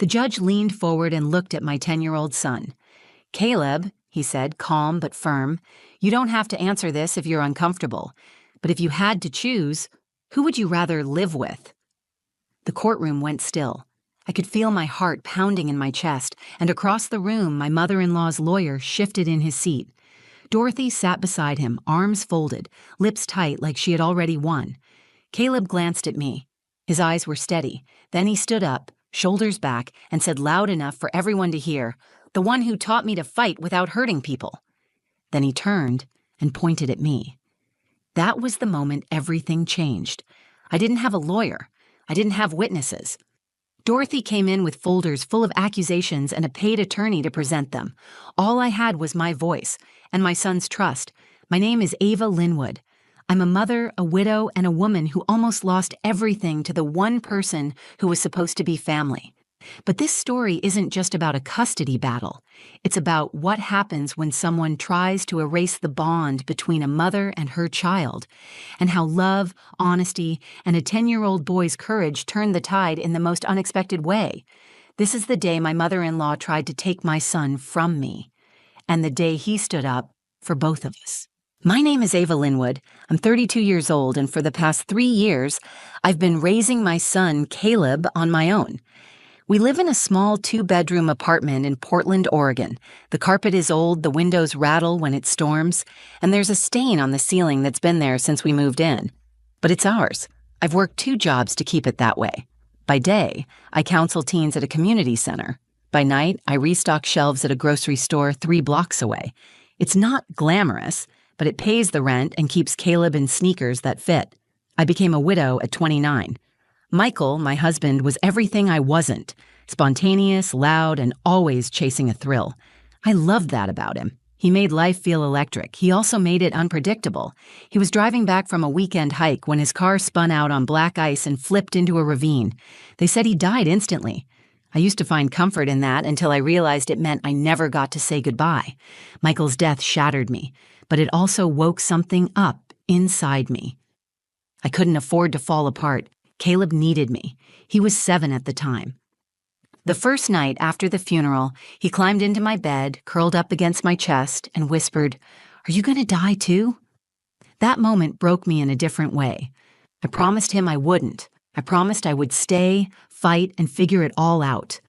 The judge leaned forward and looked at my 10-year-old son. "Caleb," he said, calm but firm, "you don't have to answer this if you're uncomfortable. But if you had to choose, who would you rather live with?" The courtroom went still. I could feel my heart pounding in my chest, and across the room my mother-in-law's lawyer shifted in his seat. Dorothy sat beside him, arms folded, lips tight like she had already won. Caleb glanced at me. His eyes were steady. Then he stood up, shoulders back, and said loud enough for everyone to hear, "The one who taught me to fight without hurting people." Then he turned and pointed at me. That was the moment everything changed. I didn't have a lawyer. I didn't have witnesses. Dorothy came in with folders full of accusations and a paid attorney to present them. All I had was my voice and my son's trust. My name is Ava Linwood. I'm a mother, a widow, and a woman who almost lost everything to the one person who was supposed to be family. But this story isn't just about a custody battle. It's about what happens when someone tries to erase the bond between a mother and her child, and how love, honesty, and a 10-year-old boy's courage turned the tide in the most unexpected way. This is the day my mother-in-law tried to take my son from me, and the day he stood up for both of us. My name is Ava Linwood. I'm 32 years old, and for the past 3 years, I've been raising my son, Caleb, on my own. We live in a small 2-bedroom apartment in Portland, Oregon. The carpet is old, the windows rattle when it storms, and there's a stain on the ceiling that's been there since we moved in. But it's ours. I've worked 2 jobs to keep it that way. By day, I counsel teens at a community center. By night, I restock shelves at a grocery store 3 blocks away. It's not glamorous, but it pays the rent and keeps Caleb in sneakers that fit. I became a widow at 29. Michael, my husband, was everything I wasn't. Spontaneous, loud, and always chasing a thrill. I loved that about him. He made life feel electric. He also made it unpredictable. He was driving back from a weekend hike when his car spun out on black ice and flipped into a ravine. They said he died instantly. I used to find comfort in that until I realized it meant I never got to say goodbye. Michael's death shattered me, but it also woke something up inside me. I couldn't afford to fall apart. Caleb needed me. He was 7 at the time. The first night after the funeral, he climbed into my bed, curled up against my chest, and whispered, "Are you going to die too?" That moment broke me in a different way. I promised him I wouldn't. I promised I would stay, fight, and figure it all out.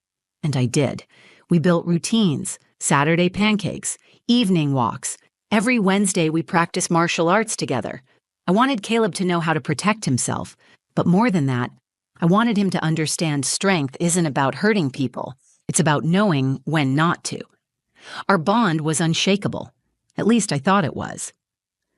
And I did. We built routines, Saturday pancakes, evening walks. Every Wednesday we practiced martial arts together. I wanted Caleb to know how to protect himself. But more than that, I wanted him to understand strength isn't about hurting people. It's about knowing when not to. Our bond was unshakable. At least I thought it was.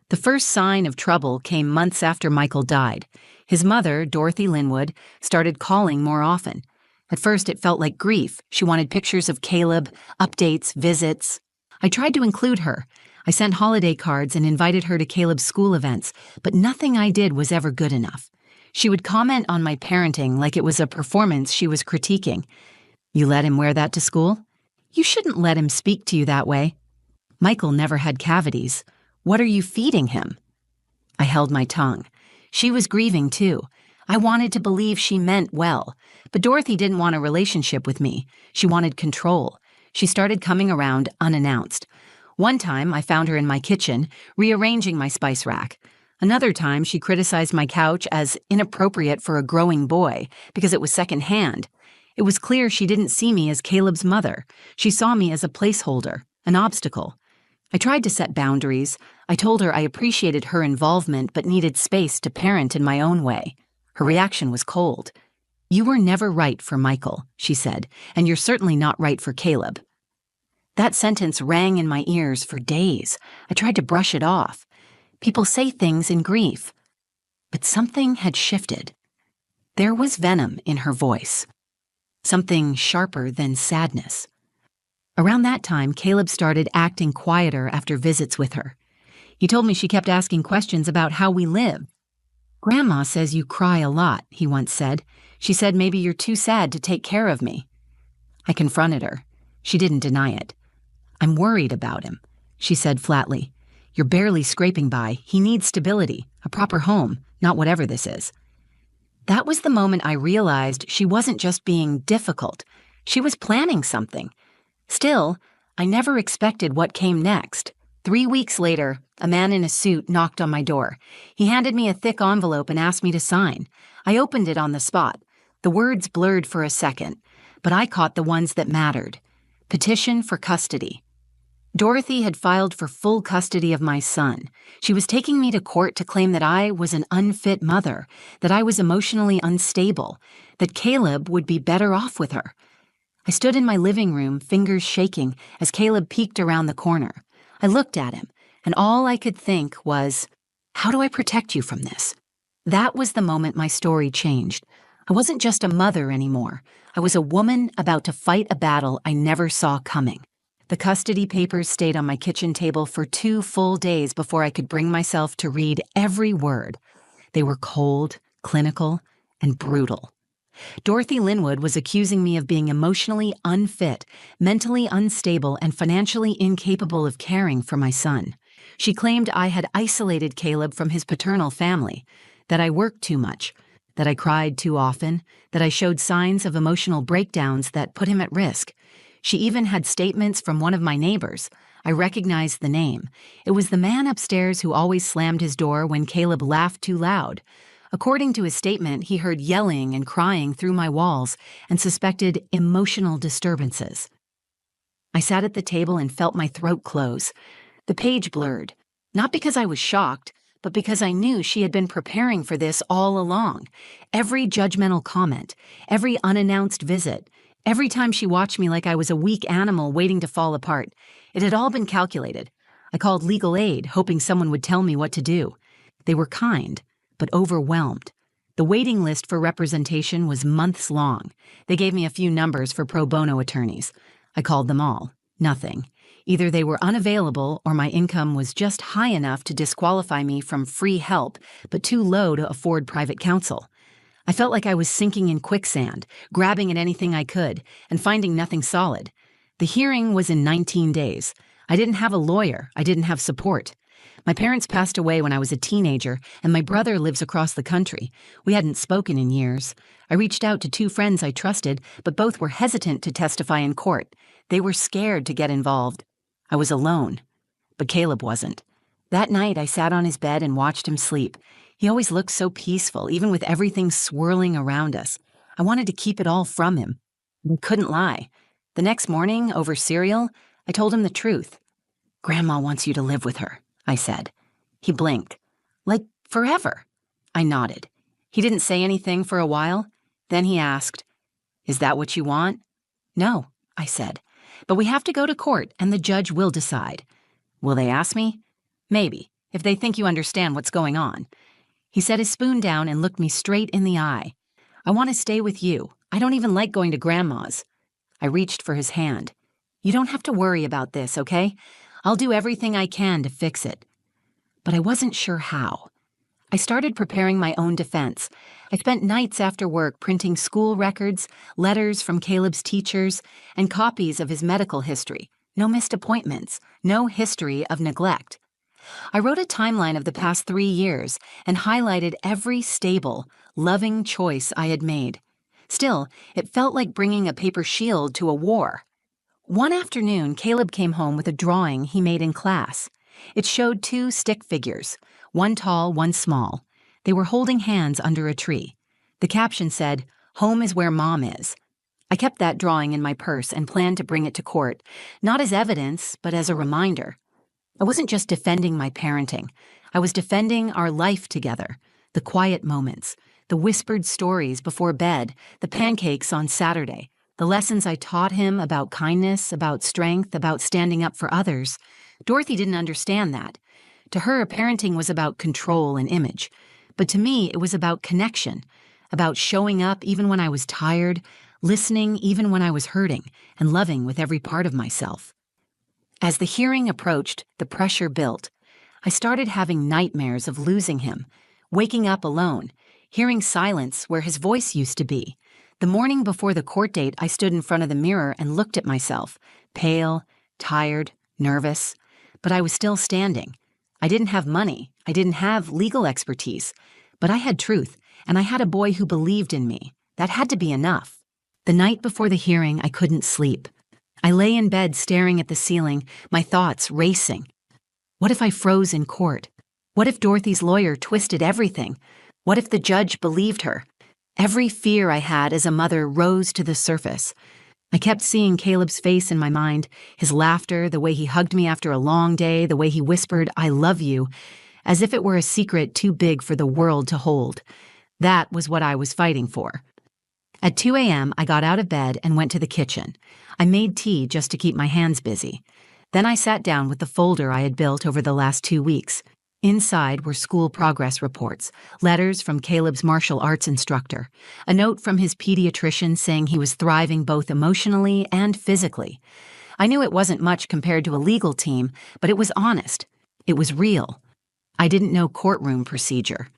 The first sign of trouble came months after Michael died. His mother, Dorothy Linwood, started calling more often. At first it felt like grief. She wanted pictures of Caleb, updates, visits. I tried to include her. I sent holiday cards and invited her to Caleb's school events, but nothing I did was ever good enough. She would comment on my parenting like it was a performance she was critiquing. "You let him wear that to school? You shouldn't let him speak to you that way. Michael never had cavities. What are you feeding him?" I held my tongue. She was grieving too. I wanted to believe she meant well, but Dorothy didn't want a relationship with me. She wanted control. She started coming around unannounced. One time, I found her in my kitchen, rearranging my spice rack. Another time, she criticized my couch as inappropriate for a growing boy because it was secondhand. It was clear she didn't see me as Caleb's mother. She saw me as a placeholder, an obstacle. I tried to set boundaries. I told her I appreciated her involvement but needed space to parent in my own way. Her reaction was cold. "You were never right for Michael," she said, "and you're certainly not right for Caleb." That sentence rang in my ears for days. I tried to brush it off. People say things in grief. But something had shifted. There was venom in her voice. Something sharper than sadness. Around that time, Caleb started acting quieter after visits with her. He told me she kept asking questions about how we live. "Grandma says you cry a lot," he once said. "She said maybe you're too sad to take care of me." I confronted her. She didn't deny it. "I'm worried about him," she said flatly. "You're barely scraping by. He needs stability, a proper home, not whatever this is." That was the moment I realized she wasn't just being difficult. She was planning something. Still, I never expected what came next. 3 weeks later, a man in a suit knocked on my door. He handed me a thick envelope and asked me to sign. I opened it on the spot. The words blurred for a second, but I caught the ones that mattered. Petition for custody. Dorothy had filed for full custody of my son. She was taking me to court to claim that I was an unfit mother, that I was emotionally unstable, that Caleb would be better off with her. I stood in my living room, fingers shaking, as Caleb peeked around the corner. I looked at him, and all I could think was, how do I protect you from this? That was the moment my story changed. I wasn't just a mother anymore. I was a woman about to fight a battle I never saw coming. The custody papers stayed on my kitchen table for 2 full days before I could bring myself to read every word. They were cold, clinical, and brutal. Dorothy Linwood was accusing me of being emotionally unfit, mentally unstable, and financially incapable of caring for my son. She claimed I had isolated Caleb from his paternal family, that I worked too much, that I cried too often, that I showed signs of emotional breakdowns that put him at risk. She even had statements from one of my neighbors. I recognized the name. It was the man upstairs who always slammed his door when Caleb laughed too loud. According to his statement, he heard yelling and crying through my walls and suspected emotional disturbances. I sat at the table and felt my throat close. The page blurred, not because I was shocked, but because I knew she had been preparing for this all along. Every judgmental comment, every unannounced visit, every time she watched me like I was a weak animal waiting to fall apart, it had all been calculated. I called legal aid, hoping someone would tell me what to do. They were kind, but overwhelmed. The waiting list for representation was months long. They gave me a few numbers for pro bono attorneys. I called them all. Nothing. Either they were unavailable or my income was just high enough to disqualify me from free help, but too low to afford private counsel. I felt like I was sinking in quicksand, grabbing at anything I could, and finding nothing solid. The hearing was in 19 days. I didn't have a lawyer. I didn't have support. My parents passed away when I was a teenager, and my brother lives across the country. We hadn't spoken in years. I reached out to 2 friends I trusted, but both were hesitant to testify in court. They were scared to get involved. I was alone, but Caleb wasn't. That night, I sat on his bed and watched him sleep. He always looked so peaceful, even with everything swirling around us. I wanted to keep it all from him. I couldn't lie. The next morning, over cereal, I told him the truth. "Grandma wants you to live with her," I said. He blinked. "Like forever?" I nodded. He didn't say anything for a while. Then he asked, "Is that what you want?" "No," I said. "But we have to go to court, and the judge will decide." "Will they ask me?" "Maybe, if they think you understand what's going on." He set his spoon down and looked me straight in the eye. "I want to stay with you. I don't even like going to Grandma's." I reached for his hand. "You don't have to worry about this, okay? I'll do everything I can to fix it." But I wasn't sure how. I started preparing my own defense. I spent nights after work printing school records, letters from Caleb's teachers, and copies of his medical history. No missed appointments, no history of neglect. I wrote a timeline of the past 3 years and highlighted every stable, loving choice I had made. Still, it felt like bringing a paper shield to a war. One afternoon, Caleb came home with a drawing he made in class. It showed 2 stick figures, one tall, one small. They were holding hands under a tree. The caption said, "Home is where Mom is." I kept that drawing in my purse and planned to bring it to court, not as evidence, but as a reminder. I wasn't just defending my parenting. I was defending our life together, the quiet moments, the whispered stories before bed, the pancakes on Saturday, the lessons I taught him about kindness, about strength, about standing up for others. Dorothy didn't understand that. To her, parenting was about control and image. But to me, it was about connection, about showing up even when I was tired, listening even when I was hurting, and loving with every part of myself. As the hearing approached, the pressure built. I started having nightmares of losing him, waking up alone, hearing silence where his voice used to be. The morning before the court date, I stood in front of the mirror and looked at myself, pale, tired, nervous. But I was still standing. I didn't have money. I didn't have legal expertise. But I had truth, and I had a boy who believed in me. That had to be enough. The night before the hearing, I couldn't sleep. I lay in bed staring at the ceiling, my thoughts racing. What if I froze in court? What if Dorothy's lawyer twisted everything? What if the judge believed her? Every fear I had as a mother rose to the surface. I kept seeing Caleb's face in my mind, his laughter, the way he hugged me after a long day, the way he whispered, "I love you," as if it were a secret too big for the world to hold. That was what I was fighting for. At 2 a.m., I got out of bed and went to the kitchen. I made tea just to keep my hands busy. Then I sat down with the folder I had built over the last 2 weeks. Inside were school progress reports, letters from Caleb's martial arts instructor, a note from his pediatrician saying he was thriving both emotionally and physically. I knew it wasn't much compared to a legal team, but it was honest. It was real. I didn't know courtroom procedure.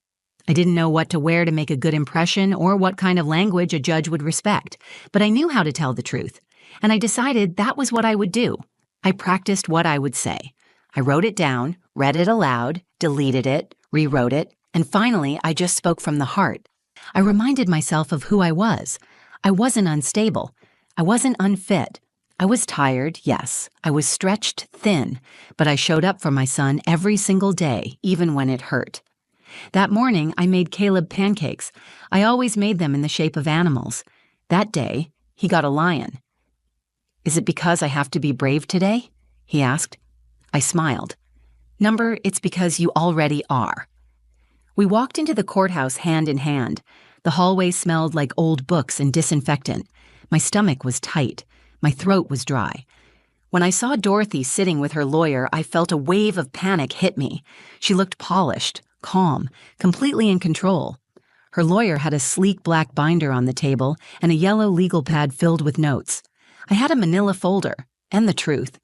I didn't know what to wear to make a good impression or what kind of language a judge would respect, but I knew how to tell the truth, and I decided that was what I would do. I practiced what I would say. I wrote it down, read it aloud, deleted it, rewrote it, and finally I just spoke from the heart. I reminded myself of who I was. I wasn't unstable. I wasn't unfit. I was tired, yes. I was stretched thin, but I showed up for my son every single day, even when it hurt. That morning, I made Caleb pancakes. I always made them in the shape of animals. That day, he got a lion. "Is it because I have to be brave today?" he asked. I smiled. "Number, it's because you already are." We walked into the courthouse hand in hand. The hallway smelled like old books and disinfectant. My stomach was tight. My throat was dry. When I saw Dorothy sitting with her lawyer, I felt a wave of panic hit me. She looked polished, calm, completely in control. Her lawyer had a sleek black binder on the table and a yellow legal pad filled with notes. I had a manila folder, and the truth.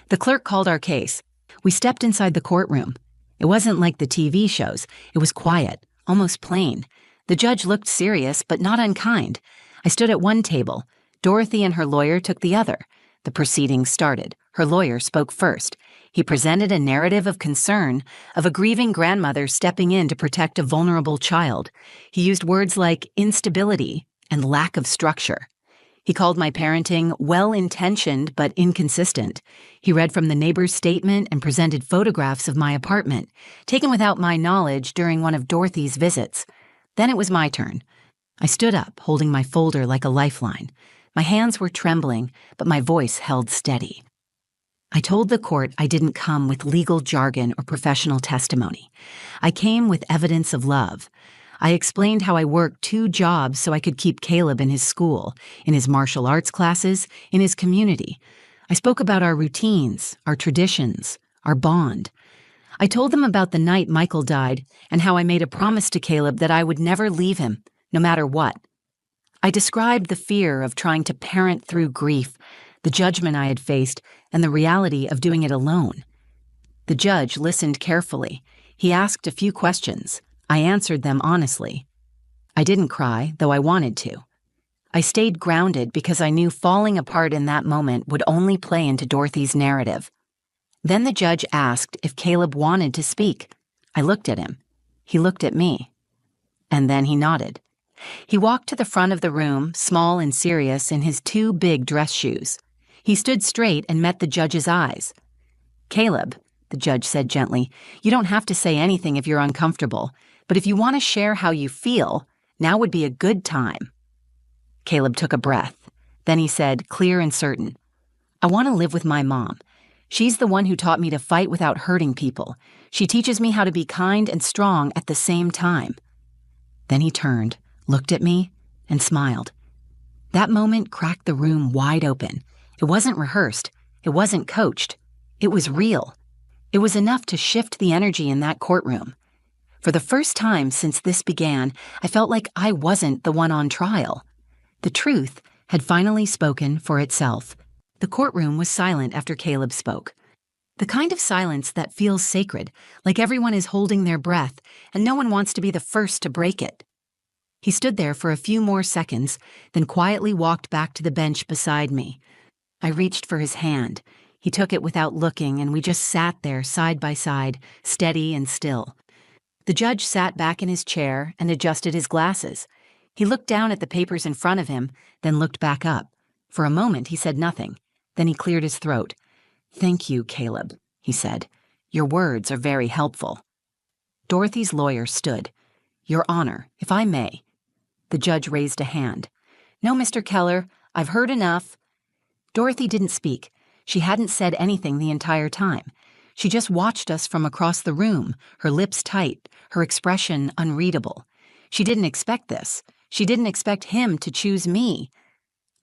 The clerk called our case. We stepped inside the courtroom. It wasn't like the TV shows. It was quiet, almost plain. The judge looked serious, but not unkind. I stood at one table. Dorothy and her lawyer took the other. The proceedings started. Her lawyer spoke first. He presented a narrative of concern, of a grieving grandmother stepping in to protect a vulnerable child. He used words like instability and lack of structure. He called my parenting well-intentioned but inconsistent. He read from the neighbor's statement and presented photographs of my apartment, taken without my knowledge during one of Dorothy's visits. Then it was my turn. I stood up, holding my folder like a lifeline. My hands were trembling, but my voice held steady. I told the court I didn't come with legal jargon or professional testimony. I came with evidence of love. I explained how I worked 2 jobs so I could keep Caleb in his school, in his martial arts classes, in his community. I spoke about our routines, our traditions, our bond. I told them about the night Michael died and how I made a promise to Caleb that I would never leave him, no matter what. I described the fear of trying to parent through grief, the judgment I had faced, and the reality of doing it alone. The judge listened carefully. He asked a few questions. I answered them honestly. I didn't cry, though I wanted to. I stayed grounded because I knew falling apart in that moment would only play into Dorothy's narrative. Then the judge asked if Caleb wanted to speak. I looked at him. He looked at me. And then he nodded. He walked to the front of the room, small and serious, in his 2 big dress shoes. He stood straight and met the judge's eyes. "Caleb," the judge said gently, "you don't have to say anything if you're uncomfortable, but if you want to share how you feel, now would be a good time." Caleb took a breath. Then he said, clear and certain, "I want to live with my mom. She's the one who taught me to fight without hurting people. She teaches me how to be kind and strong at the same time." Then he turned, looked at me, and smiled. That moment cracked the room wide open. It wasn't rehearsed. It wasn't coached. It was real. It was enough to shift the energy in that courtroom. For the first time since this began, I felt like I wasn't the one on trial. The truth had finally spoken for itself. The courtroom was silent after Caleb spoke. The kind of silence that feels sacred, like everyone is holding their breath and no one wants to be the first to break it. He stood there for a few more seconds, then quietly walked back to the bench beside me. I reached for his hand. He took it without looking, and we just sat there side by side, steady and still. The judge sat back in his chair and adjusted his glasses. He looked down at the papers in front of him, then looked back up. For a moment, he said nothing. Then he cleared his throat. "Thank you, Caleb," he said. "Your words are very helpful." Dorothy's lawyer stood. "Your Honor, if I may." The judge raised a hand. "No, Mr. Keller, I've heard enough." Dorothy didn't speak. She hadn't said anything the entire time. She just watched us from across the room, her lips tight, her expression unreadable. She didn't expect this. She didn't expect him to choose me.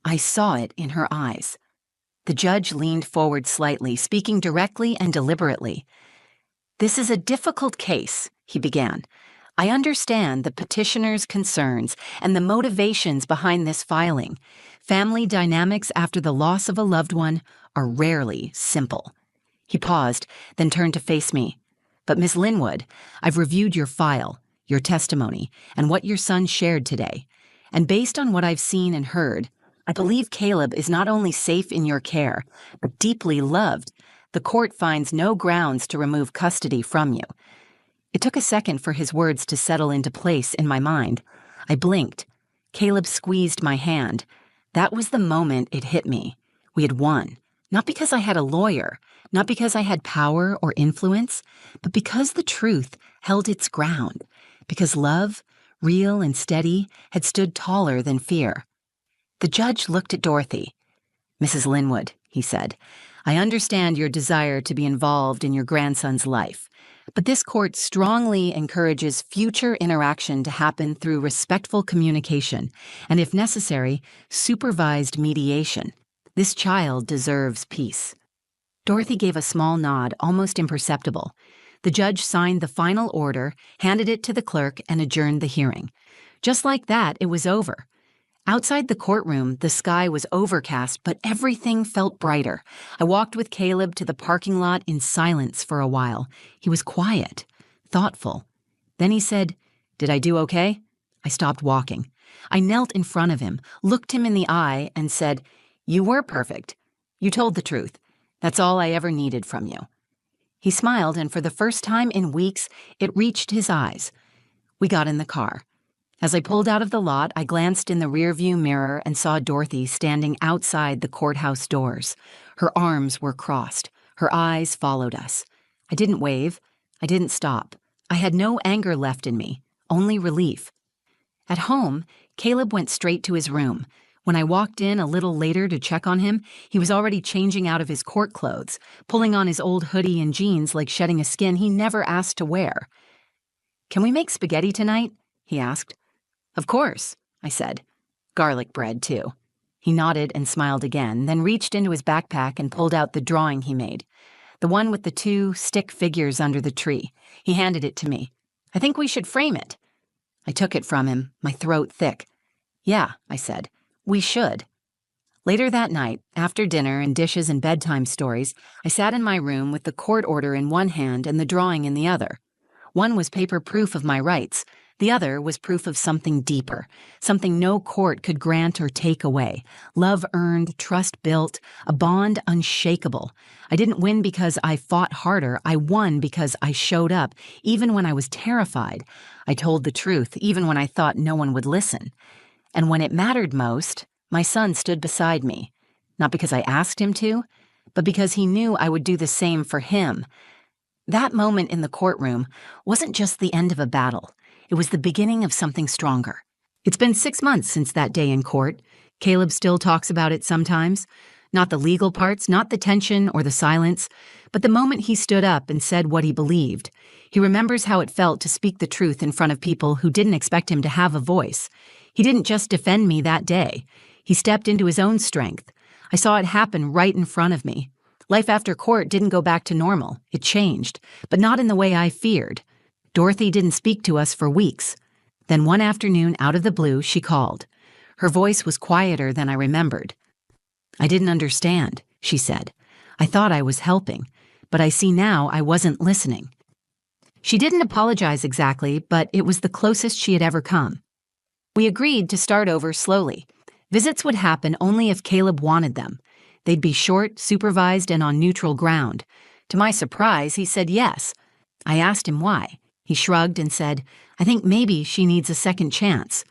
I saw it in her eyes. The judge leaned forward slightly, speaking directly and deliberately. "This is a difficult case," he began. "I understand the petitioner's concerns and the motivations behind this filing. Family dynamics after the loss of a loved one are rarely simple." He paused, then turned to face me. "But Ms. Linwood, I've reviewed your file, your testimony, and what your son shared today. And based on what I've seen and heard, I believe Caleb is not only safe in your care, but deeply loved. The court finds no grounds to remove custody from you." It took a second for his words to settle into place in my mind. I blinked. Caleb squeezed my hand. That was the moment it hit me. We had won. Not because I had a lawyer, not because I had power or influence, but because the truth held its ground, because love, real and steady, had stood taller than fear. The judge looked at Dorothy. "Mrs. Linwood," he said, "I understand your desire to be involved in your grandson's life, but this court strongly encourages future interaction to happen through respectful communication and, if necessary, supervised mediation. This child deserves peace." Dorothy gave a small nod, almost imperceptible. The judge signed the final order, handed it to the clerk, and adjourned the hearing. Just like that, it was over. Outside the courtroom, the sky was overcast, but everything felt brighter. I walked with Caleb to the parking lot in silence for a while. He was quiet, thoughtful. Then he said, "Did I do okay?" I stopped walking. I knelt in front of him, looked him in the eye, and said, "You were perfect. You told the truth. That's all I ever needed from you." He smiled, and for the first time in weeks, it reached his eyes. We got in the car. As I pulled out of the lot, I glanced in the rearview mirror and saw Dorothy standing outside the courthouse doors. Her arms were crossed. Her eyes followed us. I didn't wave. I didn't stop. I had no anger left in me, only relief. At home, Caleb went straight to his room. When I walked in a little later to check on him, he was already changing out of his court clothes, pulling on his old hoodie and jeans like shedding a skin he never asked to wear. "Can we make spaghetti tonight?" he asked. "Of course," I said. "Garlic bread, too." He nodded and smiled again, then reached into his backpack and pulled out the drawing he made. The one with the 2 stick figures under the tree. He handed it to me. "I think we should frame it." I took it from him, my throat thick. "Yeah," I said. "We should." Later that night, after dinner and dishes and bedtime stories, I sat in my room with the court order in one hand and the drawing in the other. One was paper proof of my rights. The other was proof of something deeper, something no court could grant or take away. Love earned, trust built, a bond unshakable. I didn't win because I fought harder. I won because I showed up, even when I was terrified. I told the truth, even when I thought no one would listen. And when it mattered most, my son stood beside me. Not because I asked him to, but because he knew I would do the same for him. That moment in the courtroom wasn't just the end of a battle. It was the beginning of something stronger. It's been 6 months since that day in court. Caleb still talks about it sometimes. Not the legal parts, not the tension or the silence, but the moment he stood up and said what he believed. He remembers how it felt to speak the truth in front of people who didn't expect him to have a voice. He didn't just defend me that day. He stepped into his own strength. I saw it happen right in front of me. Life after court didn't go back to normal. It changed, but not in the way I feared. Dorothy didn't speak to us for weeks. Then one afternoon, out of the blue, she called. Her voice was quieter than I remembered. "I didn't understand," she said. "I thought I was helping, but I see now I wasn't listening." She didn't apologize exactly, but it was the closest she had ever come. We agreed to start over slowly. Visits would happen only if Caleb wanted them. They'd be short, supervised, and on neutral ground. To my surprise, he said yes. I asked him why. He shrugged and said, "I think maybe she needs a second chance."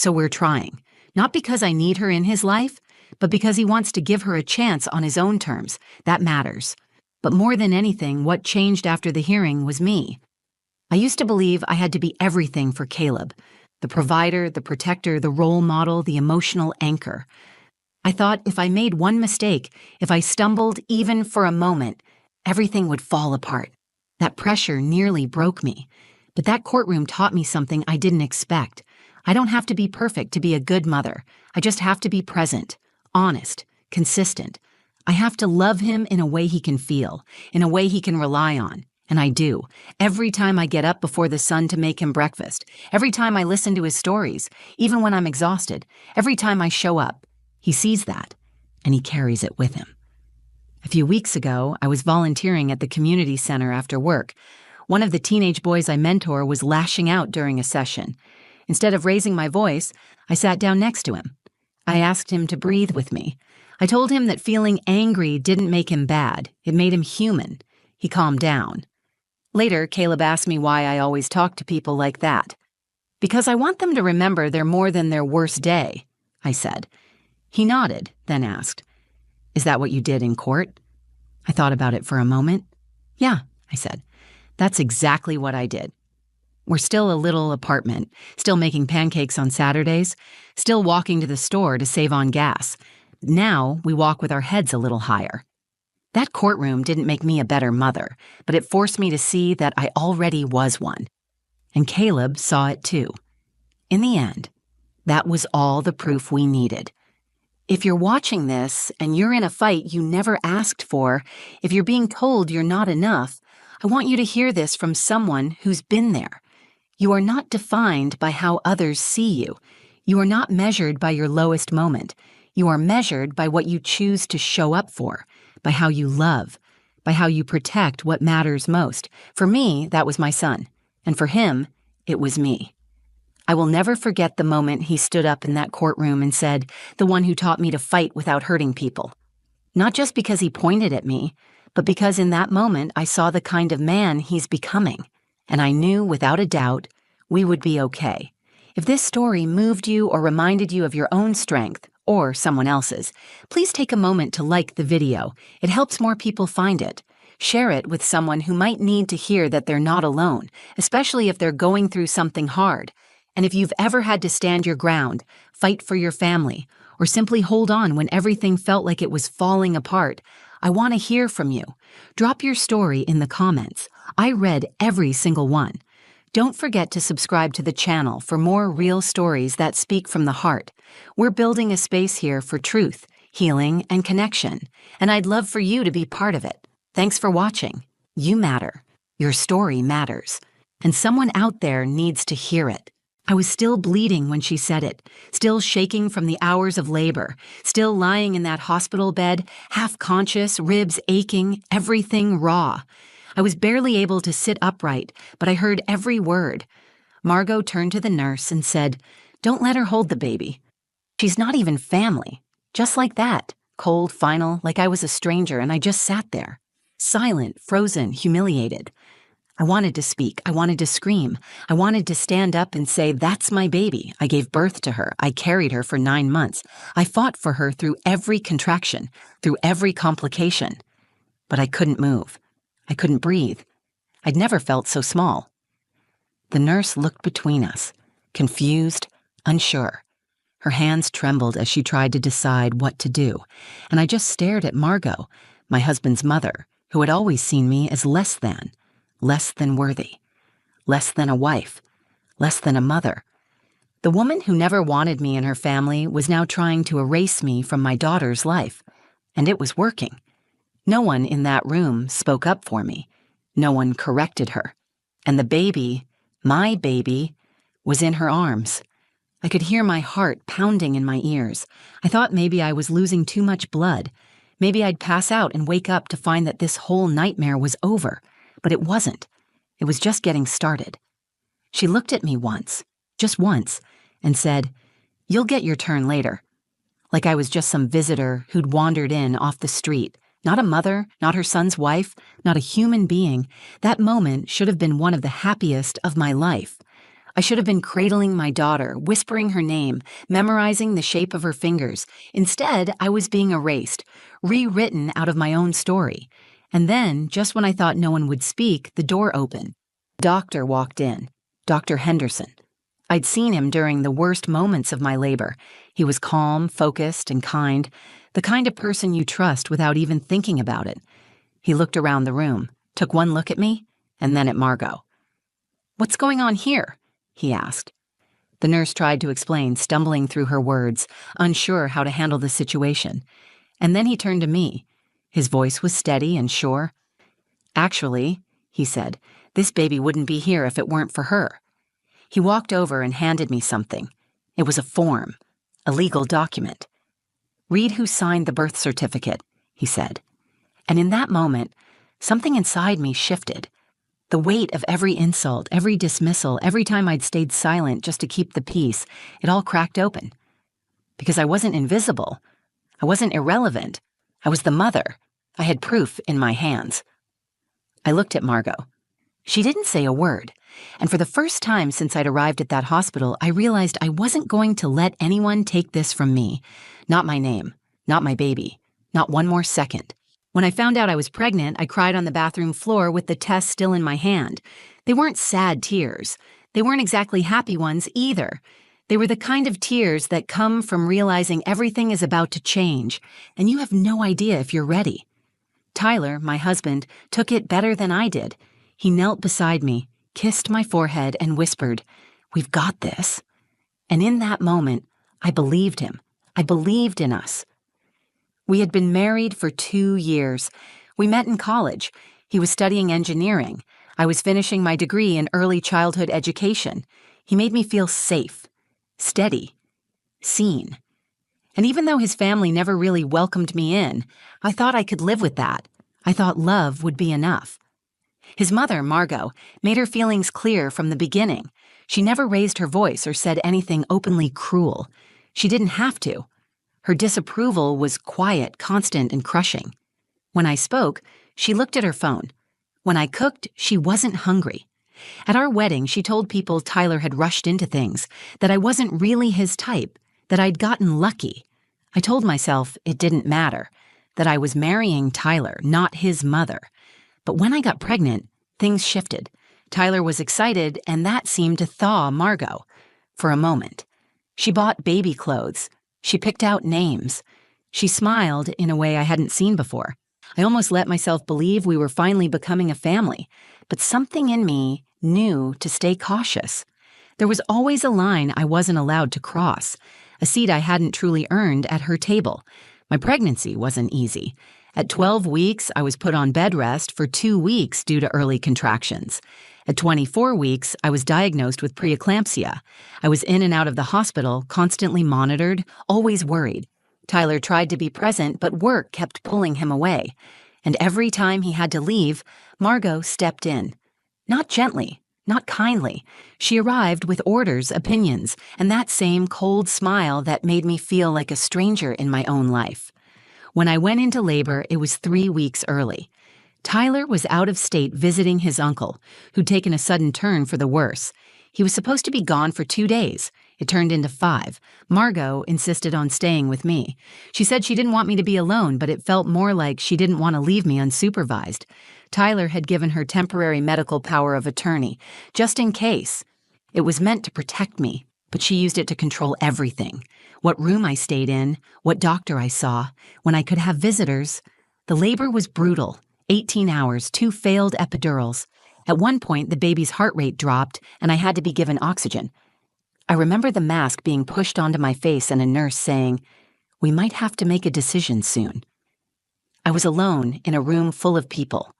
so we're trying. Not because I need her in his life, but because he wants to give her a chance on his own terms. That matters. But more than anything, what changed after the hearing was me. I used to believe I had to be everything for Caleb. The provider, the protector, the role model, the emotional anchor. I thought if I made one mistake, if I stumbled even for a moment, everything would fall apart. That pressure nearly broke me. But that courtroom taught me something I didn't expect. I don't have to be perfect to be a good mother. I just have to be present, honest, consistent. I have to love him in a way he can feel, in a way he can rely on. And I do. Every time I get up before the sun to make him breakfast, every time I listen to his stories, even when I'm exhausted, every time I show up, he sees that, and he carries it with him. A few weeks ago, I was volunteering at the community center after work. One of the teenage boys I mentor was lashing out during a session. Instead of raising my voice, I sat down next to him. I asked him to breathe with me. I told him that feeling angry didn't make him bad. It made him human. He calmed down. Later, Caleb asked me why I always talk to people like that. Because I want them to remember they're more than their worst day, I said. He nodded, then asked, "Is that what you did in court?" I thought about it for a moment. "Yeah," I said. "That's exactly what I did." We're still a little apartment, still making pancakes on Saturdays, still walking to the store to save on gas. Now we walk with our heads a little higher. That courtroom didn't make me a better mother, but it forced me to see that I already was one. And Caleb saw it too. In the end, that was all the proof we needed. If you're watching this and you're in a fight you never asked for, if you're being told you're not enough, I want you to hear this from someone who's been there. You are not defined by how others see you. You are not measured by your lowest moment. You are measured by what you choose to show up for, by how you love, by how you protect what matters most. For me, that was my son. And for him, it was me. I will never forget the moment he stood up in that courtroom and said, "The one who taught me to fight without hurting people." Not just because he pointed at me, but because in that moment I saw the kind of man he's becoming. And I knew without a doubt we would be okay. If this story moved you or reminded you of your own strength, or someone else's, please take a moment to like the video. It helps more people find it. Share it with someone who might need to hear that they're not alone, especially if they're going through something hard. And if you've ever had to stand your ground, fight for your family, or simply hold on when everything felt like it was falling apart, I want to hear from you. Drop your story in the comments. I read every single one. Don't forget to subscribe to the channel for more real stories that speak from the heart. We're building a space here for truth, healing, and connection, and I'd love for you to be part of it. Thanks for watching. You matter. Your story matters. And someone out there needs to hear it. I was still bleeding when she said it, still shaking from the hours of labor, still lying in that hospital bed, half conscious, ribs aching, everything raw. I was barely able to sit upright, but I heard every word. Margot turned to the nurse and said, "Don't let her hold the baby. She's not even family." Just like that, cold, final, like I was a stranger, and I just sat there, silent, frozen, humiliated. I wanted to speak. I wanted to scream. I wanted to stand up and say, "That's my baby. I gave birth to her. I carried her for 9 months. I fought for her through every contraction, through every complication." But I couldn't move. I couldn't breathe. I'd never felt so small. The nurse looked between us, confused, unsure. Her hands trembled as she tried to decide what to do, and I just stared at Margot, my husband's mother, who had always seen me as less than worthy, less than a wife, less than a mother. The woman who never wanted me in her family was now trying to erase me from my daughter's life, and it was working. No one in that room spoke up for me. No one corrected her. And the baby, my baby, was in her arms. I could hear my heart pounding in my ears. I thought maybe I was losing too much blood. Maybe I'd pass out and wake up to find that this whole nightmare was over. But it wasn't. It was just getting started. She looked at me once, just once, and said, "You'll get your turn later." Like I was just some visitor who'd wandered in off the street. Not a mother, not her son's wife, not a human being. That moment should have been one of the happiest of my life. I should have been cradling my daughter, whispering her name, memorizing the shape of her fingers. Instead, I was being erased, rewritten out of my own story. And then, just when I thought no one would speak, the door opened. Doctor walked in. Dr. Henderson. I'd seen him during the worst moments of my labor. He was calm, focused, and kind, the kind of person you trust without even thinking about it. He looked around the room, took one look at me, and then at Margot. "What's going on here?" he asked. The nurse tried to explain, stumbling through her words, unsure how to handle the situation. And then he turned to me. His voice was steady and sure. "Actually," he said, "this baby wouldn't be here if it weren't for her." He walked over and handed me something. It was a form, a legal document. "Read who signed the birth certificate," he said. And in that moment, something inside me shifted. The weight of every insult, every dismissal, every time I'd stayed silent just to keep the peace, it all cracked open. Because I wasn't invisible. I wasn't irrelevant. I was the mother. I had proof in my hands. I looked at Margot. She didn't say a word, and for the first time since I'd arrived at that hospital, I realized I wasn't going to let anyone take this from me. Not my name, not my baby, not one more second. When I found out I was pregnant, I cried on the bathroom floor with the test still in my hand. They weren't sad tears. They weren't exactly happy ones either. They were the kind of tears that come from realizing everything is about to change, and you have no idea if you're ready. Tyler, my husband, took it better than I did. He knelt beside me, kissed my forehead, and whispered, "We've got this." And in that moment, I believed him. I believed in us. We had been married for 2 years. We met in college. He was studying engineering. I was finishing my degree in early childhood education. He made me feel safe, steady, seen. And even though his family never really welcomed me in, I thought I could live with that. I thought love would be enough. His mother, Margot, made her feelings clear from the beginning. She never raised her voice or said anything openly cruel. She didn't have to. Her disapproval was quiet, constant, and crushing. When I spoke, she looked at her phone. When I cooked, she wasn't hungry. At our wedding, she told people Tyler had rushed into things, that I wasn't really his type, that I'd gotten lucky. I told myself it didn't matter, that I was marrying Tyler, not his mother. But when I got pregnant, things shifted. Tyler was excited, and that seemed to thaw Margot. For a moment. She bought baby clothes. She picked out names. She smiled in a way I hadn't seen before. I almost let myself believe we were finally becoming a family, but something in me knew to stay cautious. There was always a line I wasn't allowed to cross, a seat I hadn't truly earned at her table. My pregnancy wasn't easy. At 12 weeks, I was put on bed rest for 2 weeks due to early contractions. At 24 weeks, I was diagnosed with preeclampsia. I was in and out of the hospital, constantly monitored, always worried. Tyler tried to be present, but work kept pulling him away. And every time he had to leave, Margot stepped in. Not gently, not kindly. She arrived with orders, opinions, and that same cold smile that made me feel like a stranger in my own life. When I went into labor, it was 3 weeks early. Tyler was out of state visiting his uncle, who'd taken a sudden turn for the worse. He was supposed to be gone for 2 days. It turned into 5. Margot insisted on staying with me. She said she didn't want me to be alone, but it felt more like she didn't want to leave me unsupervised. Tyler had given her temporary medical power of attorney, just in case. It was meant to protect me, but she used it to control everything. What room I stayed in, what doctor I saw, when I could have visitors. The labor was brutal. 18 hours, 2 failed epidurals. At one point, the baby's heart rate dropped, and I had to be given oxygen. I remember the mask being pushed onto my face and a nurse saying, "We might have to make a decision soon." I was alone in a room full of people,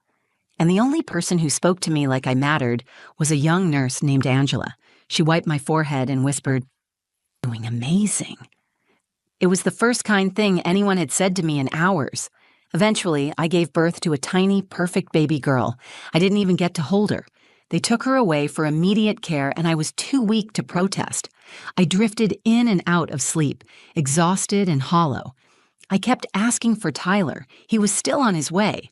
and the only person who spoke to me like I mattered was a young nurse named Angela. She wiped my forehead and whispered, "Doing amazing." It was the first kind thing anyone had said to me in hours. Eventually, I gave birth to a tiny, perfect baby girl. I didn't even get to hold her. They took her away for immediate care, and I was too weak to protest. I drifted in and out of sleep, exhausted and hollow. I kept asking for Tyler. He was still on his way.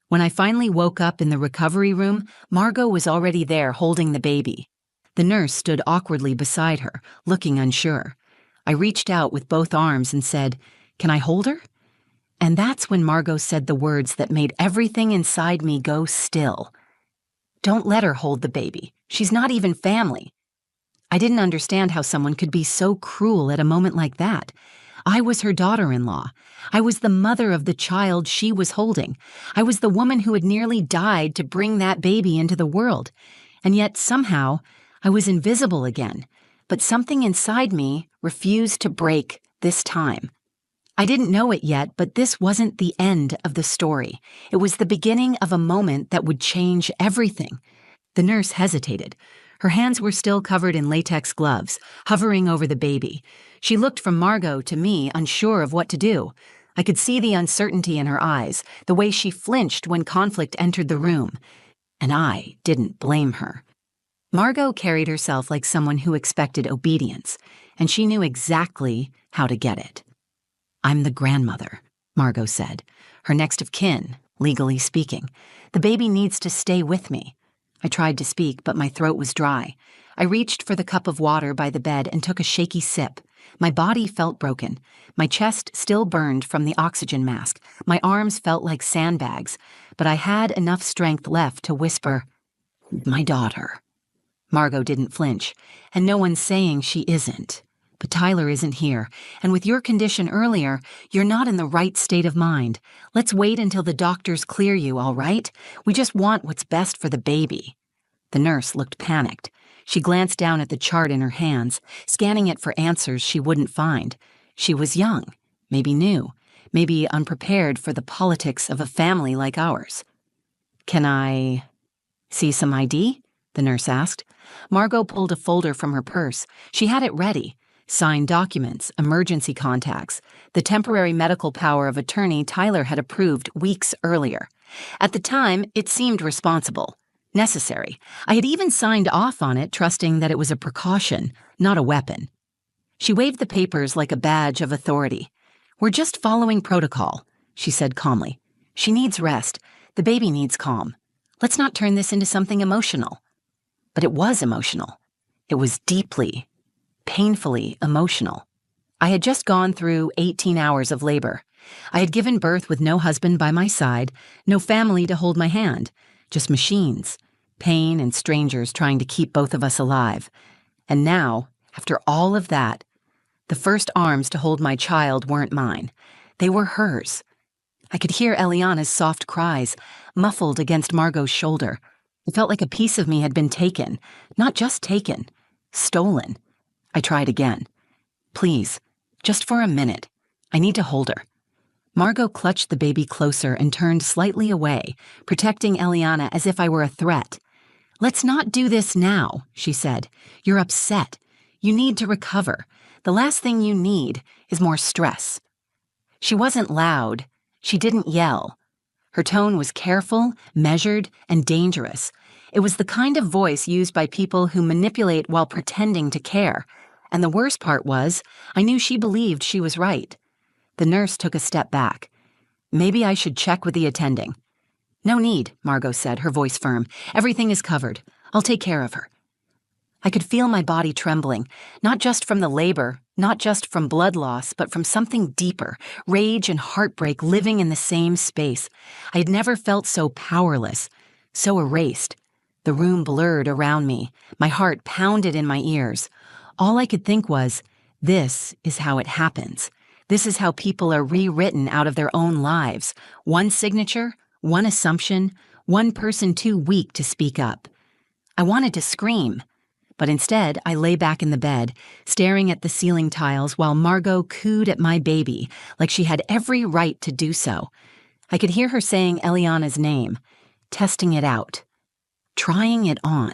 When I finally woke up in the recovery room, Margot was already there holding the baby. The nurse stood awkwardly beside her, looking unsure. I reached out with both arms and said, "Can I hold her?" And that's when Margot said the words that made everything inside me go still. "Don't let her hold the baby. She's not even family." I didn't understand how someone could be so cruel at a moment like that. I was her daughter-in-law. I was the mother of the child she was holding. I was the woman who had nearly died to bring that baby into the world. And yet, somehow, I was invisible again. But something inside me refused to break this time. I didn't know it yet, but this wasn't the end of the story. It was the beginning of a moment that would change everything. The nurse hesitated. Her hands were still covered in latex gloves, hovering over the baby. She looked from Margot to me, unsure of what to do. I could see the uncertainty in her eyes, the way she flinched when conflict entered the room. And I didn't blame her. Margot carried herself like someone who expected obedience, and she knew exactly how to get it. "I'm the grandmother," Margot said, "her next of kin, legally speaking. The baby needs to stay with me." I tried to speak, but my throat was dry. I reached for the cup of water by the bed and took a shaky sip. My body felt broken. My chest still burned from the oxygen mask. My arms felt like sandbags, but I had enough strength left to whisper, "My daughter." Margot didn't flinch, and no one's saying she isn't. But Tyler isn't here, and with your condition earlier, you're not in the right state of mind. Let's wait until the doctors clear you, all right? We just want what's best for the baby." The nurse looked panicked. She glanced down at the chart in her hands, scanning it for answers she wouldn't find. She was young, maybe new, maybe unprepared for the politics of a family like ours. "Can I see some ID?" the nurse asked. Margot pulled a folder from her purse. She had it ready. Signed documents, emergency contacts, the temporary medical power of attorney Tyler had approved weeks earlier. At the time, it seemed responsible, necessary. I had even signed off on it, trusting that it was a precaution, not a weapon. She waved the papers like a badge of authority. "We're just following protocol," she said calmly. "She needs rest. The baby needs calm. Let's not turn this into something emotional." But it was emotional. It was deeply, painfully emotional. I had just gone through 18 hours of labor. I had given birth with no husband by my side, no family to hold my hand, just machines, pain and strangers trying to keep both of us alive. And now, after all of that, the first arms to hold my child weren't mine. They were hers. I could hear Eliana's soft cries, muffled against Margot's shoulder. It felt like a piece of me had been taken, not just taken, stolen. I tried again. "Please, just for a minute. I need to hold her." Margot clutched the baby closer and turned slightly away, protecting Eliana as if I were a threat. "Let's not do this now," she said. "You're upset. You need to recover. The last thing you need is more stress." She wasn't loud. She didn't yell. Her tone was careful, measured, and dangerous. It was the kind of voice used by people who manipulate while pretending to care. And the worst part was, I knew she believed she was right. The nurse took a step back. "Maybe I should check with the attending." "No need," Margot said, her voice firm. "Everything is covered. I'll take care of her." I could feel my body trembling, not just from the labor, not just from blood loss, but from something deeper, rage and heartbreak living in the same space. I had never felt so powerless, so erased. The room blurred around me. My heart pounded in my ears. All I could think was, this is how it happens. This is how people are rewritten out of their own lives. One signature, one assumption, one person too weak to speak up. I wanted to scream, but instead I lay back in the bed, staring at the ceiling tiles while Margot cooed at my baby like she had every right to do so. I could hear her saying Eliana's name, testing it out, trying it on.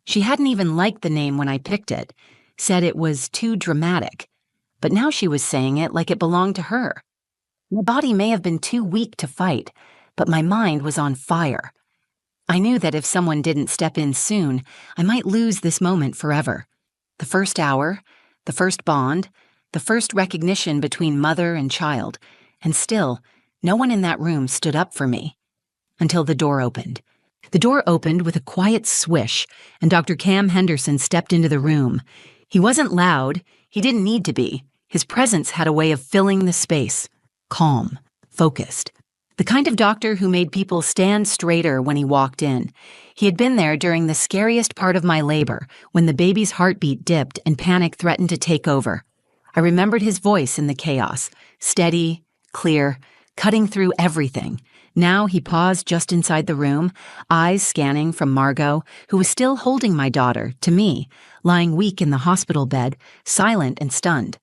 She hadn't even liked the name when I picked it, said it was too dramatic, but now she was saying it like it belonged to her. My body may have been too weak to fight, but my mind was on fire. I knew that if someone didn't step in soon, I might lose this moment forever. The first hour, the first bond, the first recognition between mother and child, and still, no one in that room stood up for me. Until the door opened. The door opened with a quiet swish, and Dr. Cam Henderson stepped into the room. He wasn't loud. He didn't need to be. His presence had a way of filling the space. Calm, focused. The kind of doctor who made people stand straighter when he walked in. He had been there during the scariest part of my labor, when the baby's heartbeat dipped and panic threatened to take over. I remembered his voice in the chaos, steady, clear, cutting through everything. Now he paused just inside the room, eyes scanning from Margot, who was still holding my daughter, to me, lying weak in the hospital bed, silent and stunned.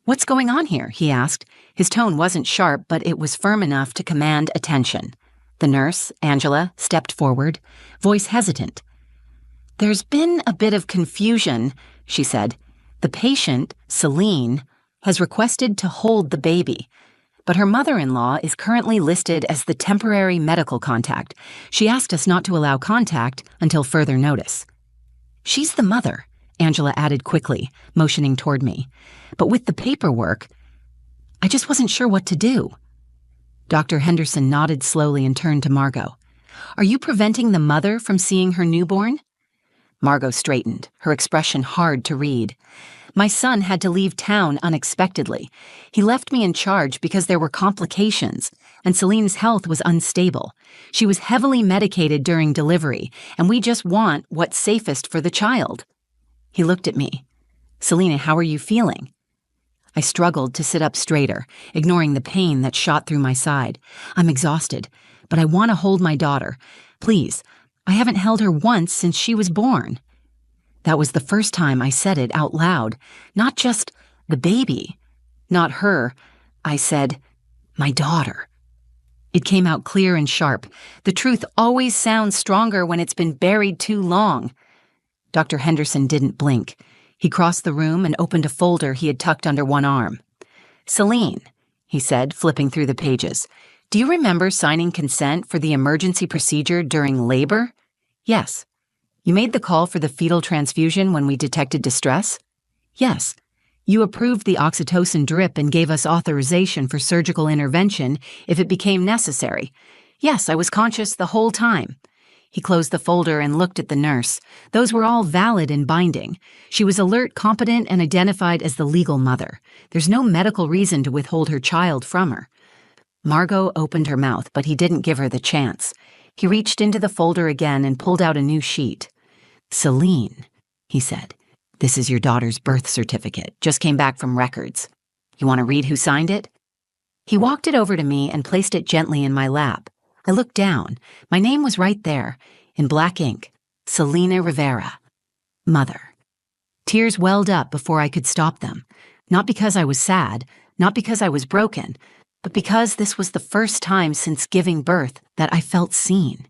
"What's going on here?" he asked. His tone wasn't sharp, but it was firm enough to command attention. The nurse, Angela, stepped forward, voice hesitant. "There's been a bit of confusion," she said. "The patient, Celine, has requested to hold the baby, but her mother-in-law is currently listed as the temporary medical contact. She asked us not to allow contact until further notice." "She's the mother," Angela added quickly, motioning toward me. "But with the paperwork, I just wasn't sure what to do." Dr. Henderson nodded slowly and turned to Margot. "Are you preventing the mother from seeing her newborn?" Margot straightened, her expression hard to read. "My son had to leave town unexpectedly. He left me in charge because there were complications, and Celine's health was unstable. She was heavily medicated during delivery, and we just want what's safest for the child." He looked at me. "Selena, how are you feeling?" I struggled to sit up straighter, ignoring the pain that shot through my side. "I'm exhausted, but I want to hold my daughter. Please, I haven't held her once since she was born." That was the first time I said it out loud, not just the baby, not her. I said, my daughter. It came out clear and sharp. The truth always sounds stronger when it's been buried too long. Dr. Henderson didn't blink. He crossed the room and opened a folder he had tucked under one arm. "Celine," he said, flipping through the pages, "do you remember signing consent for the emergency procedure during labor?" "Yes." "You made the call for the fetal transfusion when we detected distress?" "Yes." "You approved the oxytocin drip and gave us authorization for surgical intervention if it became necessary?" "Yes, I was conscious the whole time." He closed the folder and looked at the nurse. Those were all valid and binding. She was alert, competent, and identified as the legal mother. There's no medical reason to withhold her child from her. Margot opened her mouth, but he didn't give her the chance. He reached into the folder again and pulled out a new sheet. "Celine," he said, "this is your daughter's birth certificate. Just came back from records. You want to read who signed it?" He walked it over to me and placed it gently in my lap. I looked down. My name was right there, in black ink. Selena Rivera. Mother. Tears welled up before I could stop them. Not because I was sad, not because I was broken, but because this was the first time since giving birth that I felt seen.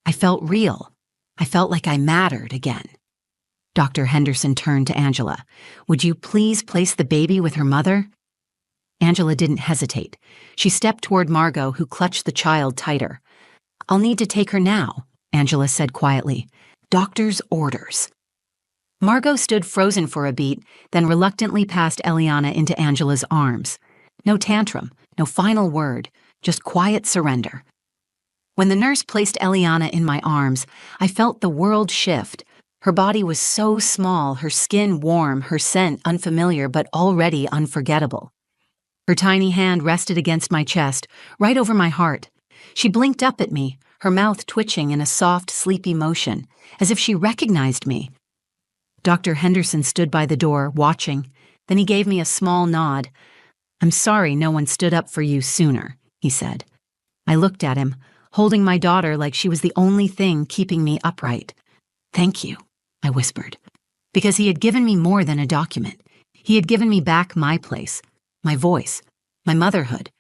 I felt real. I felt like I mattered again. Dr. Henderson turned to Angela. "Would you please place the baby with her mother?" Angela didn't hesitate. She stepped toward Margot, who clutched the child tighter. "I'll need to take her now," Angela said quietly. "Doctor's orders." Margot stood frozen for a beat, then reluctantly passed Eliana into Angela's arms. No tantrum, no final word, just quiet surrender. When the nurse placed Eliana in my arms, I felt the world shift. Her body was so small, her skin warm, her scent unfamiliar but already unforgettable. Her tiny hand rested against my chest, right over my heart. She blinked up at me, her mouth twitching in a soft, sleepy motion, as if she recognized me. Dr. Henderson stood by the door, watching. Then he gave me a small nod. "I'm sorry no one stood up for you sooner," he said. I looked at him, holding my daughter like she was the only thing keeping me upright. "Thank you," I whispered, because he had given me more than a document. He had given me back my place. My voice, my motherhood.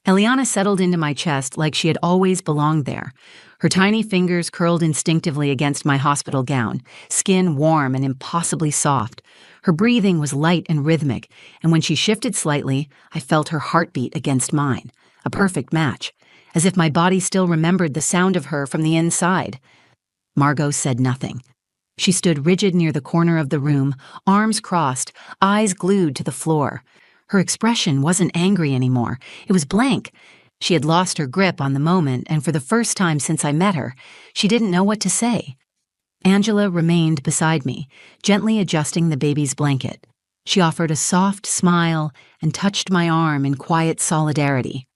Eliana settled into my chest like she had always belonged there. Her tiny fingers curled instinctively against my hospital gown, skin warm and impossibly soft. Her breathing was light and rhythmic, and when she shifted slightly, I felt her heartbeat against mine, a perfect match, as if my body still remembered the sound of her from the inside. Margot said nothing. She stood rigid near the corner of the room, arms crossed, eyes glued to the floor. Her expression wasn't angry anymore. It was blank, She had lost her grip on the moment, and for the first time since I met her, she didn't know what to say. Angela remained beside me, gently adjusting the baby's blanket. She offered a soft smile and touched my arm in quiet solidarity.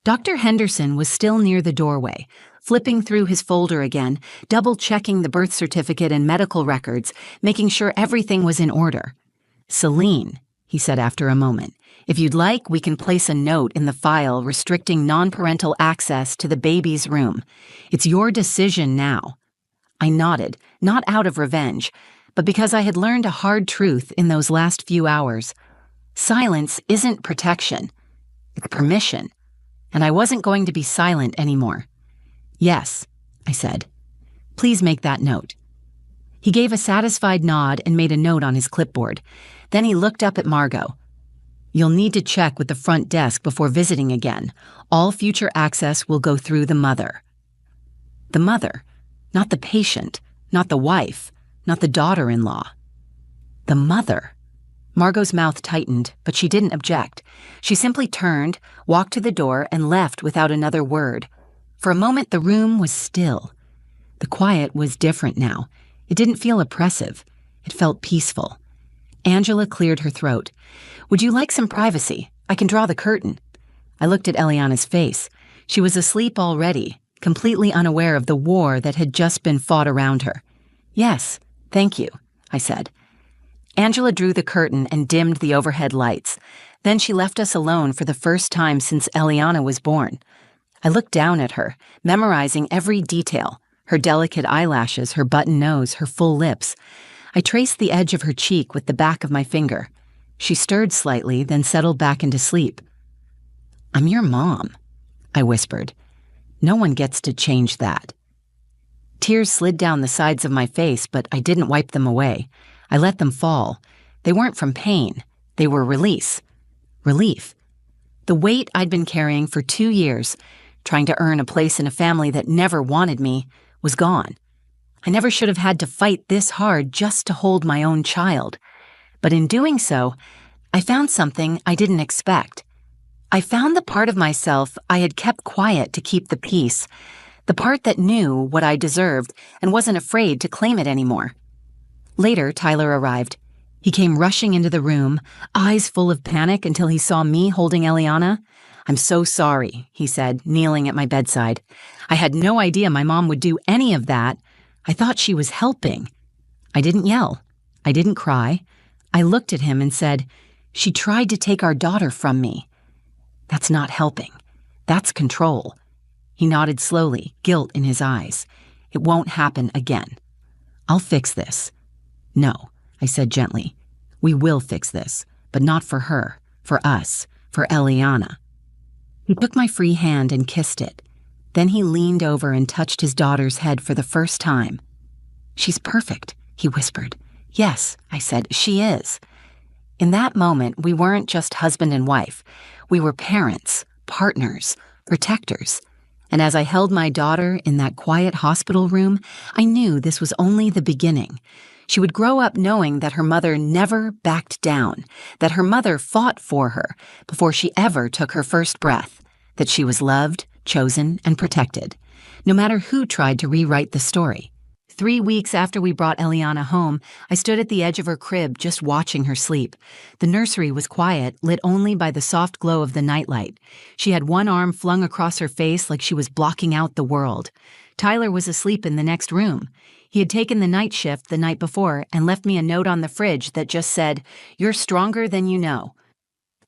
Dr. Henderson was still near the doorway, flipping through his folder again, double-checking the birth certificate and medical records, making sure everything was in order. "Celine," he said after a moment, "if you'd like, we can place a note in the file restricting non-parental access to the baby's room. It's your decision now." I nodded, not out of revenge, but because I had learned a hard truth in those last few hours. Silence isn't protection. It's permission. And I wasn't going to be silent anymore. "Yes," I said. "Please make that note." He gave a satisfied nod and made a note on his clipboard. Then he looked up at Margot. "You'll need to check with the front desk before visiting again. All future access will go through the mother." The mother, not the patient, not the wife, not the daughter-in-law. The mother. Margot's mouth tightened, but she didn't object. She simply turned, walked to the door, and left without another word. For a moment, the room was still. The quiet was different now. It didn't feel oppressive. It felt peaceful. Angela cleared her throat. "Would you like some privacy? I can draw the curtain." I looked at Eliana's face. She was asleep already, completely unaware of the war that had just been fought around her. "Yes, thank you," I said. Angela drew the curtain and dimmed the overhead lights. Then she left us alone for the first time since Eliana was born. I looked down at her, memorizing every detail, her delicate eyelashes, her button nose, her full lips. I traced the edge of her cheek with the back of my finger. She stirred slightly, then settled back into sleep. "I'm your mom," I whispered. "No one gets to change that." Tears slid down the sides of my face, but I didn't wipe them away. I let them fall. They weren't from pain. They were release. Relief. The weight I'd been carrying for 2 years, trying to earn a place in a family that never wanted me, was gone. I never should have had to fight this hard just to hold my own child. But in doing so, I found something I didn't expect. I found the part of myself I had kept quiet to keep the peace, the part that knew what I deserved and wasn't afraid to claim it anymore. Later, Tyler arrived. He came rushing into the room, eyes full of panic until he saw me holding Eliana. "I'm so sorry," he said, kneeling at my bedside. "I had no idea my mom would do any of that. I thought she was helping." I didn't yell. I didn't cry. I looked at him and said, "She tried to take our daughter from me." "That's not helping. That's control." He nodded slowly, guilt in his eyes. "It won't happen again. I'll fix this." "No," I said gently. "We will fix this, but not for her, for us, for Eliana." He took my free hand and kissed it. Then he leaned over and touched his daughter's head for the first time. "She's perfect," he whispered. "Yes," I said, "she is." In that moment, we weren't just husband and wife. We were parents, partners, protectors. And as I held my daughter in that quiet hospital room, I knew this was only the beginning. She would grow up knowing that her mother never backed down, that her mother fought for her before she ever took her first breath, that she was loved, chosen, and protected, no matter who tried to rewrite the story. 3 weeks after we brought Eliana home, I stood at the edge of her crib just watching her sleep. The nursery was quiet, lit only by the soft glow of the nightlight. She had one arm flung across her face like she was blocking out the world. Tyler was asleep in the next room. He had taken the night shift the night before and left me a note on the fridge that just said, "You're stronger than you know."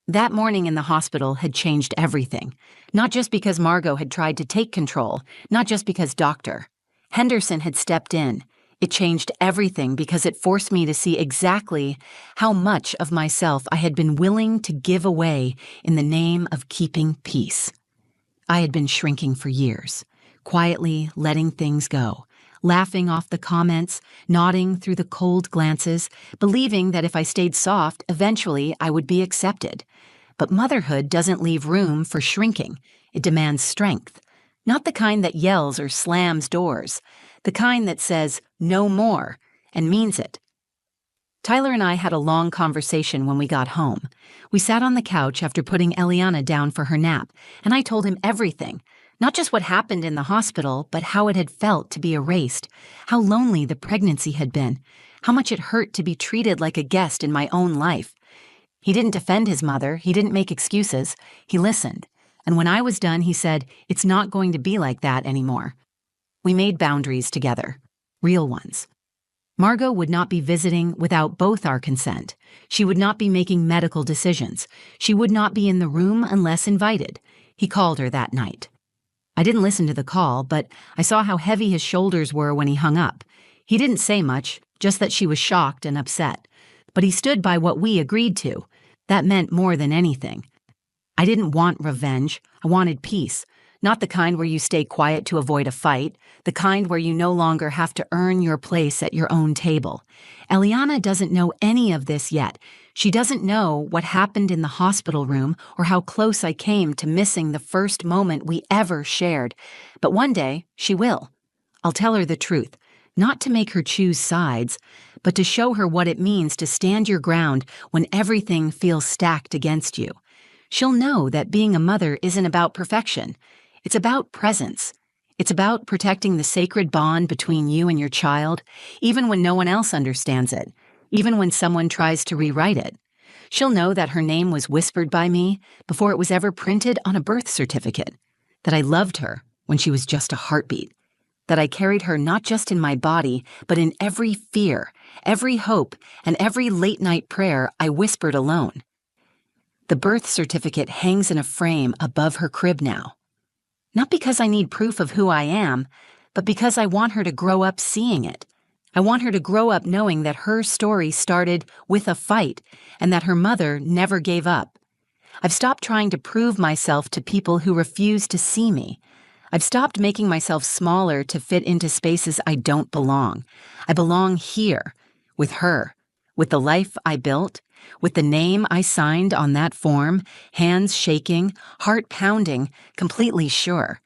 That morning in the hospital had changed everything. Not just because Margot had tried to take control, not just because Dr. Henderson had stepped in. It changed everything because it forced me to see exactly how much of myself I had been willing to give away in the name of keeping peace. I had been shrinking for years, quietly letting things go, laughing off the comments, nodding through the cold glances, believing that if I stayed soft, eventually I would be accepted. But motherhood doesn't leave room for shrinking. It demands strength. Not the kind that yells or slams doors. The kind that says, "no more," and means it. Tyler and I had a long conversation when we got home. We sat on the couch after putting Eliana down for her nap, and I told him everything. Not just what happened in the hospital, but how it had felt to be erased, how lonely the pregnancy had been, how much it hurt to be treated like a guest in my own life. He didn't defend his mother, he didn't make excuses, he listened. And when I was done, he said, "It's not going to be like that anymore." We made boundaries together, real ones. Margot would not be visiting without both our consent. She would not be making medical decisions. She would not be in the room unless invited. He called her that night. I didn't listen to the call, but I saw how heavy his shoulders were when he hung up. He didn't say much, just that she was shocked and upset. But he stood by what we agreed to. That meant more than anything. I didn't want revenge. I wanted peace. Not the kind where you stay quiet to avoid a fight, the kind where you no longer have to earn your place at your own table. Eliana doesn't know any of this yet. She doesn't know what happened in the hospital room or how close I came to missing the first moment we ever shared. But one day, she will. I'll tell her the truth, not to make her choose sides, but to show her what it means to stand your ground when everything feels stacked against you. She'll know that being a mother isn't about perfection. It's about presence. It's about protecting the sacred bond between you and your child, even when no one else understands it, even when someone tries to rewrite it. She'll know that her name was whispered by me before it was ever printed on a birth certificate, that I loved her when she was just a heartbeat, that I carried her not just in my body, but in every fear, every hope, and every late-night prayer I whispered alone. The birth certificate hangs in a frame above her crib now. Not because I need proof of who I am, but because I want her to grow up seeing it. I want her to grow up knowing that her story started with a fight and that her mother never gave up. I've stopped trying to prove myself to people who refuse to see me. I've stopped making myself smaller to fit into spaces I don't belong. I belong here, with her, with the life I built, with the name I signed on that form, hands shaking, heart pounding, completely sure.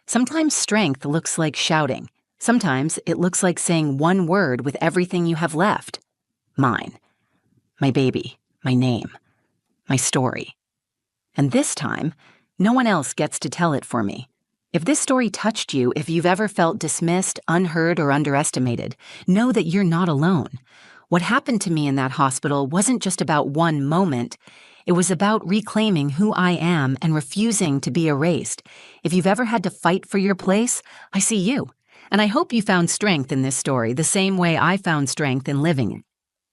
Sometimes strength looks like shouting. Sometimes it looks like saying one word with everything you have left. Mine. My baby. My name. My story. And this time, no one else gets to tell it for me. If this story touched you, if you've ever felt dismissed, unheard, or underestimated, know that you're not alone. What happened to me in that hospital wasn't just about one moment. It was about reclaiming who I am and refusing to be erased. If you've ever had to fight for your place, I see you. And I hope you found strength in this story the same way I found strength in living it.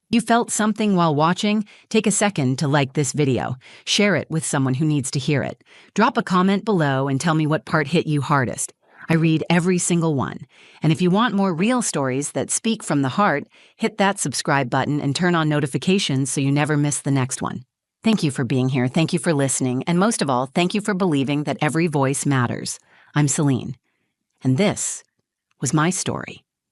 You felt something while watching? Take a second to like this video. Share it with someone who needs to hear it. Drop a comment below and tell me what part hit you hardest. I read every single one. And if you want more real stories that speak from the heart, hit that subscribe button and turn on notifications so you never miss the next one. Thank you for being here. Thank you for listening. And most of all, thank you for believing that every voice matters. I'm Celine. And this was my story.